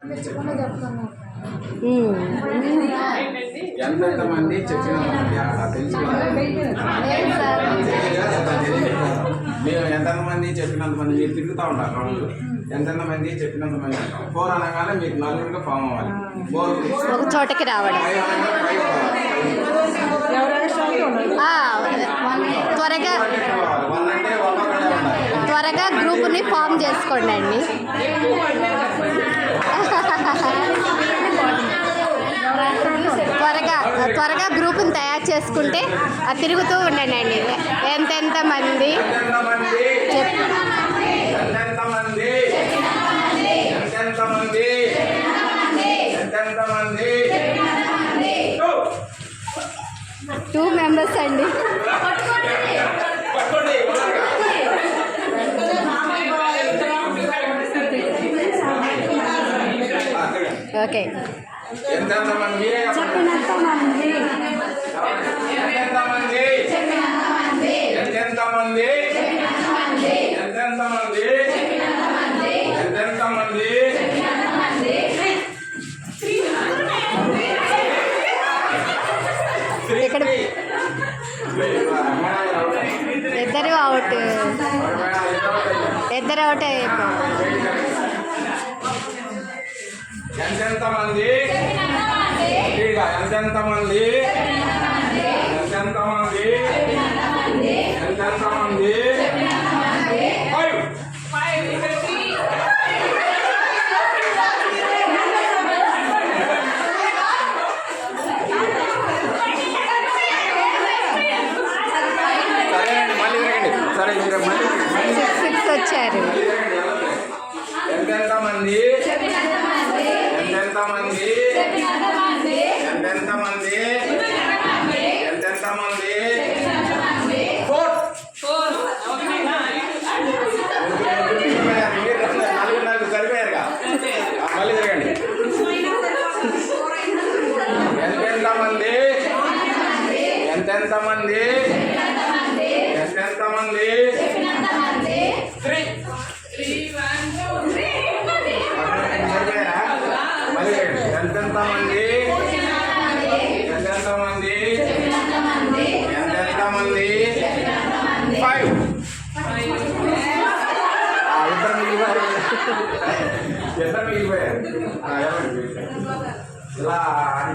ఎంతమంది చెప్పినామండి అలా మేము ఎంతమంది చెప్పినంతమంది మీరు తిరుగుతూ ఉంటారు రౌండ్ ఎంతమంది చెప్పినంతమంది అంటాం 4 అనగానే మీకు నలుగురిగా ఫామ్ అవ్వాలి ఒక చోటకి రావడం త్వరగా గ్రూప్ని ఫామ్ చేసుకోండి అండి. త్వరగా గ్రూప్ని తయారు చేసుకుంటే తిరుగుతూ ఉండండి అండి. ఎంతెంత మంది టూ మెంబర్స్ అండి. ఓకే ఇక్కడ ఇద్దరు అవుట్ ఎంతెంతమంది సరే మీరు మళ్ళీ 6 వచ్చారు. ఎంతెంతమంది 4 సరిపోయారుగా మళ్ళీ తిరగండి. ఎంతెంతమంది 3 సరిపోయారా మళ్ళీ ఎంతెంతమంది 5 ఇద్దరు మిగిలిపోయారు ఇలా